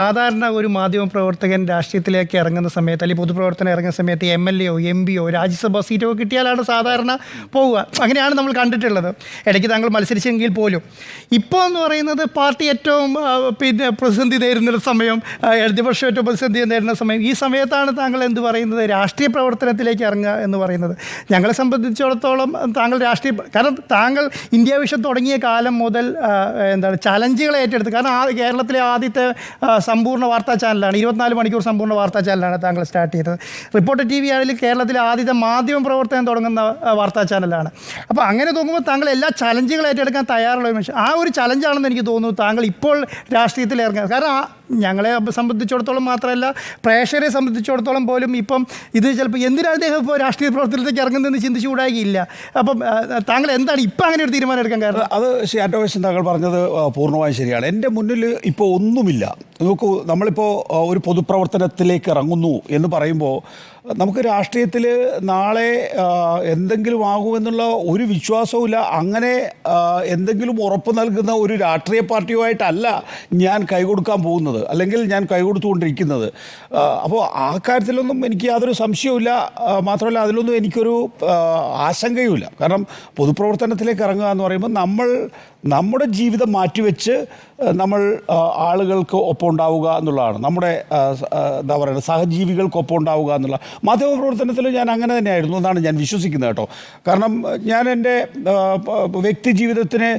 സാധാരണ ഒരു മാധ്യമപ്രവർത്തകൻ രാഷ്ട്രീയത്തിലേക്ക് ഇറങ്ങുന്ന സമയത്ത് അല്ലെങ്കിൽ പൊതുപ്രവർത്തനം ഇറങ്ങുന്ന സമയത്ത് MLA MP രാജ്യസഭാ സീറ്റോ കിട്ടിയാലാണ് സാധാരണ പോവുക. അങ്ങനെയാണ് നമ്മൾ കണ്ടിട്ടുള്ളത്. ഇടയ്ക്ക് താങ്കൾ മത്സരിച്ചെങ്കിൽ പോലും ഇപ്പോൾ എന്ന് പറയുന്നത് പാർട്ടി ഏറ്റവും പ്രതിസന്ധി നേരിടുന്ന സമയം, ഇടതുപക്ഷം ഏറ്റവും പ്രതിസന്ധി നേരിടുന്ന സമയം. ഈ സമയത്താണ് താങ്കൾ എന്ത് പറയുന്നത് രാഷ്ട്രീയ പ്രവർത്തനത്തിലേക്ക് ഇറങ്ങുക എന്ന് പറയുന്നത്. ഞങ്ങളെ സംബന്ധിച്ചിടത്തോളം താങ്കൾ കാരണം താങ്കൾ ഇന്ത്യ വിഷൻ തുടങ്ങിയ കാലം മുതൽ ചലഞ്ചുകളെ ഏറ്റെടുത്ത്, കാരണം കേരളത്തിലെ ആദ്യത്തെ സമ്പൂർണ്ണ വാർത്താ ചാനലാണ്, 24 മണിക്കൂർ സമ്പൂർണ്ണ വാർത്താ ചാനലാണ് താങ്കൾ സ്റ്റാർട്ട് ചെയ്തത്. റിപ്പോർട്ടർ TV ആണെങ്കിൽ കേരളത്തിലെ ആദ്യത്തെ മാധ്യമ പ്രവർത്തനം തുടങ്ങുന്ന വാർത്താ ചാനലാണ്. അപ്പോൾ അങ്ങനെ നോക്കുമ്പോൾ താങ്കൾ എല്ലാ ചലഞ്ചുകൾ ഏറ്റെടുക്കാൻ തയ്യാറുള്ള മനുഷ്യൻ. ആ ഒരു ചലഞ്ചാണെന്ന് എനിക്ക് തോന്നുന്നു താങ്കൾ ഇപ്പോൾ രാഷ്ട്രീയത്തിൽ ഇറങ്ങുന്നത്. കാരണം ഞങ്ങളെ സംബന്ധിച്ചിടത്തോളം മാത്രമല്ല, പ്രേക്ഷകരെ സംബന്ധിച്ചിടത്തോളം പോലും ഇപ്പം ഇത് ചിലപ്പോൾ എന്തിനാണ് അദ്ദേഹം ഇപ്പോൾ രാഷ്ട്രീയ പ്രവർത്തനത്തിലേക്ക് ഇറങ്ങുന്നതെന്ന് ചിന്തിച്ചുകൂടാകില്ല. അപ്പം താങ്കൾ എന്താണ് ഇപ്പം അങ്ങനെ ഒരു തീരുമാനം എടുക്കാൻ കാരണം? അത് ആറ്റോവേഷൻ താങ്കൾ പറഞ്ഞത് പൂർണ്ണമായും ശരിയാണ്. എൻ്റെ മുന്നിൽ ഇപ്പോൾ ഒന്നുമില്ല. നോക്കൂ, നമ്മളിപ്പോൾ ഒരു പൊതുപ്രവർത്തനത്തിലേക്ക് ഇറങ്ങുന്നു എന്ന് പറയുമ്പോൾ നമുക്ക് രാഷ്ട്രീയത്തിൽ നാളെ എന്തെങ്കിലും ആകുമെന്നുള്ള ഒരു വിശ്വാസവുമില്ല. അങ്ങനെ എന്തെങ്കിലും ഉറപ്പ് നൽകുന്ന ഒരു രാഷ്ട്രീയ പാർട്ടിയുമായിട്ടല്ല ഞാൻ കൈകൊടുക്കാൻ പോകുന്നത്, അല്ലെങ്കിൽ ഞാൻ കൈകൊടുത്തുകൊണ്ടിരിക്കുന്നത്. അപ്പോൾ ആ കാര്യത്തിലൊന്നും എനിക്ക് യാതൊരു സംശയവുമില്ല. മാത്രമല്ല അതിലൊന്നും എനിക്കൊരു ആശങ്കയുമില്ല. കാരണം പൊതുപ്രവർത്തനത്തിലേക്ക് ഇറങ്ങുക എന്ന് പറയുമ്പോൾ നമ്മുടെ ജീവിതം മാറ്റിവെച്ച് നമ്മൾ ആളുകൾക്ക് ഒപ്പം ഉണ്ടാവുക എന്നുള്ളതാണ്. നമ്മുടെ എന്താ പറയുക, സഹജീവികൾക്കൊപ്പം ഉണ്ടാവുക എന്നുള്ള. മാധ്യമപ്രവർത്തനത്തിൽ ഞാൻ അങ്ങനെ തന്നെയായിരുന്നു എന്നാണ് ഞാൻ വിശ്വസിക്കുന്നത് കേട്ടോ. കാരണം ഞാൻ എൻ്റെ വ്യക്തി ജീവിതത്തിന്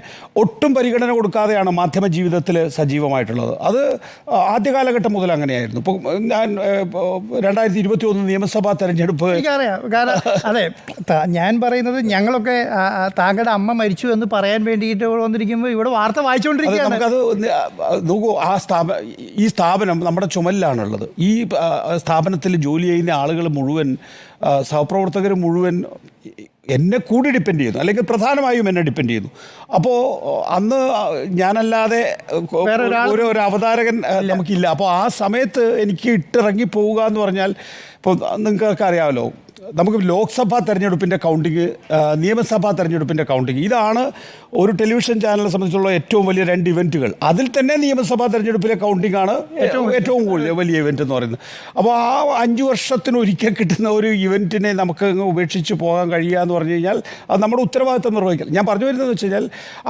ഒട്ടും പരിഗണന കൊടുക്കാതെയാണ് മാധ്യമ ജീവിതത്തിൽ സജീവമായിട്ടുള്ളത്. അത് ആദ്യ കാലഘട്ടം മുതൽ അങ്ങനെയായിരുന്നു. ഇപ്പോൾ ഞാൻ 2021 നിയമസഭാ തെരഞ്ഞെടുപ്പ് അതെ, ഞാൻ പറയുന്നത് ഞങ്ങളൊക്കെ താങ്കളുടെ അമ്മ മരിച്ചു എന്ന് പറയാൻ വേണ്ടിയിട്ട് വന്നിരിക്കുമ്പോൾ ഇവിടെ വാർത്ത വായിച്ചുകൊണ്ടിരിക്കുകയാണ്. നമുക്കത് നോക്കൂ, ഈ സ്ഥാപനം നമ്മുടെ ചുമലിലാണുള്ളത്. ഈ സ്ഥാപനത്തിൽ ജോലി ചെയ്യുന്ന ആളുകൾ മുഴുവൻ, സഹപ്രവർത്തകർ മുഴുവൻ എന്നെ കൂടി ഡിപ്പെൻഡ് ചെയ്യുന്നു, അല്ലെങ്കിൽ പ്രധാനമായും എന്നെ ഡിപ്പെൻഡ് ചെയ്യുന്നു. അപ്പോൾ അന്ന് ഞാനല്ലാതെ ഒരു അവതാരകൻ നമുക്കില്ല. അപ്പോൾ ആ സമയത്ത് എനിക്ക് ഇട്ടിറങ്ങി പോവുക എന്ന് പറഞ്ഞാൽ, ഇപ്പോൾ നിങ്ങൾക്കൊക്കെ അറിയാമല്ലോ, നമുക്ക് ലോക്സഭാ തെരഞ്ഞെടുപ്പിൻ്റെ കൗണ്ടിങ്, നിയമസഭാ തെരഞ്ഞെടുപ്പിൻ്റെ കൗണ്ടിങ്, ഇതാണ് ഒരു ടെലിവിഷൻ ചാനലിനെ സംബന്ധിച്ചുള്ള ഏറ്റവും വലിയ 2 ഇവൻറ്റുകൾ. അതിൽ തന്നെ നിയമസഭാ തെരഞ്ഞെടുപ്പിലെ കൗണ്ടിങ്ങാണ് ഏറ്റവും വലിയ ഇവൻറ്റ് എന്ന് പറയുന്നത്. അപ്പോൾ ആ 5 വർഷത്തിനൊരിക്കൽ കിട്ടുന്ന ഒരു ഇവൻറ്റിനെ നമുക്ക് ഉപേക്ഷിച്ച് പോകാൻ കഴിയുക എന്ന് പറഞ്ഞു കഴിഞ്ഞാൽ അത് നമ്മുടെ ഉത്തരവാദിത്തം നിർവഹിക്കൽ. ഞാൻ പറഞ്ഞു വരുന്നതെന്ന് വെച്ച് കഴിഞ്ഞാൽ,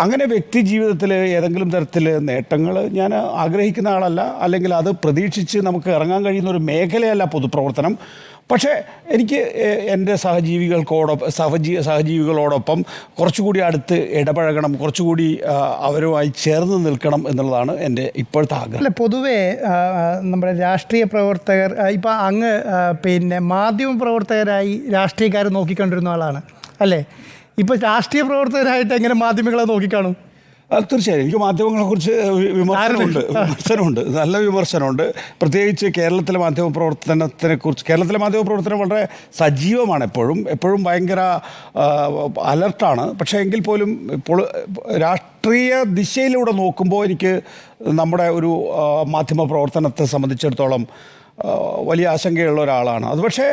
അങ്ങനെ വ്യക്തി ജീവിതത്തിൽ ഏതെങ്കിലും തരത്തിൽ നേട്ടങ്ങൾ ഞാൻ ആഗ്രഹിക്കുന്ന ആളല്ല, അല്ലെങ്കിൽ അത് പ്രതീക്ഷിച്ച് നമുക്ക് ഇറങ്ങാൻ കഴിയുന്ന ഒരു മേഖലയല്ല പൊതുപ്രവർത്തനം. പക്ഷേ എനിക്ക് എൻ്റെ സഹജീവികളോടൊപ്പം കുറച്ചുകൂടി അടുത്ത് ഇടപഴകണം, കുറച്ചുകൂടി അവരുമായി ചേർന്ന് നിൽക്കണം എന്നുള്ളതാണ് എൻ്റെ ഇപ്പോഴത്തെ ആഗ്രഹം. അല്ല, പൊതുവേ നമ്മുടെ രാഷ്ട്രീയ പ്രവർത്തകർ ഇപ്പം അങ്ങ് മാധ്യമ പ്രവർത്തകരായി രാഷ്ട്രീയക്കാരെ നോക്കിക്കൊണ്ടിരുന്ന ആളാണ് അല്ലേ? ഇപ്പോൾ രാഷ്ട്രീയ പ്രവർത്തകരായിട്ട് എങ്ങനെ മാധ്യമങ്ങളെ നോക്കിക്കാണും? തീർച്ചയായും എനിക്ക് മാധ്യമങ്ങളെക്കുറിച്ച് വിമർശനമുണ്ട്, നല്ല വിമർശനമുണ്ട്. പ്രത്യേകിച്ച് കേരളത്തിലെ മാധ്യമപ്രവർത്തനത്തെക്കുറിച്ച്. കേരളത്തിലെ മാധ്യമപ്രവർത്തനം വളരെ സജീവമാണ്, എപ്പോഴും ഭയങ്കര അലർട്ടാണ്. പക്ഷേ എങ്കിൽ പോലും ഇപ്പോൾ രാഷ്ട്രീയ ദിശയിലൂടെ നോക്കുമ്പോൾ എനിക്ക് നമ്മുടെ ഒരു മാധ്യമപ്രവർത്തനത്തെ സംബന്ധിച്ചിടത്തോളം വലിയ ആശങ്കയുള്ള ഒരാളാണ് അത്. പക്ഷേ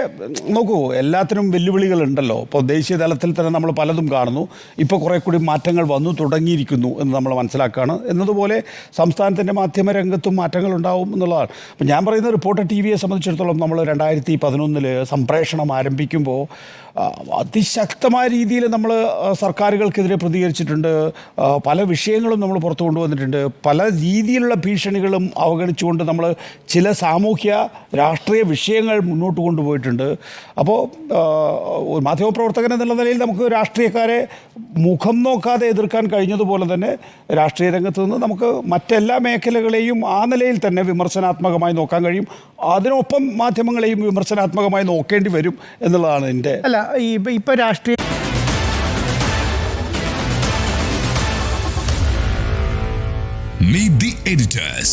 നോക്കൂ, എല്ലാത്തിനും വെല്ലുവിളികളുണ്ടല്ലോ. ഇപ്പോൾ ദേശീയ തലത്തിൽ തന്നെ നമ്മൾ പലതും കാണുന്നു. ഇപ്പോൾ കുറേ കൂടി മാറ്റങ്ങൾ വന്നു തുടങ്ങിയിരിക്കുന്നു എന്ന് നമ്മൾ മനസ്സിലാക്കുകയാണ്. എന്നതുപോലെ സംസ്ഥാനത്തിൻ്റെ മാധ്യമരംഗത്തും മാറ്റങ്ങളുണ്ടാവും എന്നുള്ളതാണ്. അപ്പോൾ ഞാൻ പറയുന്ന റിപ്പോർട്ടർ TVയെ സംബന്ധിച്ചിടത്തോളം നമ്മൾ 2011 സംപ്രേഷണം ആരംഭിക്കുമ്പോൾ അതിശക്തമായ രീതിയിൽ നമ്മൾ സർക്കാരുകൾക്കെതിരെ പ്രതികരിച്ചിട്ടുണ്ട്. പല വിഷയങ്ങളും നമ്മൾ പുറത്തു കൊണ്ടുവന്നിട്ടുണ്ട്. പല രീതിയിലുള്ള ഭീഷണികളും അവഗണിച്ചുകൊണ്ട് നമ്മൾ ചില സാമൂഹ്യ രാഷ്ട്രീയ വിഷയങ്ങൾ മുന്നോട്ട് കൊണ്ടുപോയിട്ടുണ്ട്. അപ്പോൾ മാധ്യമപ്രവർത്തകൻ എന്നുള്ള നിലയിൽ നമുക്ക് രാഷ്ട്രീയക്കാരെ മുഖം നോക്കാതെ എതിർക്കാൻ കഴിഞ്ഞതുപോലെ തന്നെ രാഷ്ട്രീയ രംഗത്ത് നിന്ന് നമുക്ക് മറ്റെല്ലാ മേഖലകളെയും ആ നിലയിൽ തന്നെ വിമർശനാത്മകമായി നോക്കാൻ കഴിയും. അതിനൊപ്പം മാധ്യമങ്ങളെയും വിമർശനാത്മകമായി നോക്കേണ്ടി വരും എന്നുള്ളതാണ് എൻ്റെ. അല്ല, ഇപ്പോൾ രാഷ്ട്രീയ Meet the editors.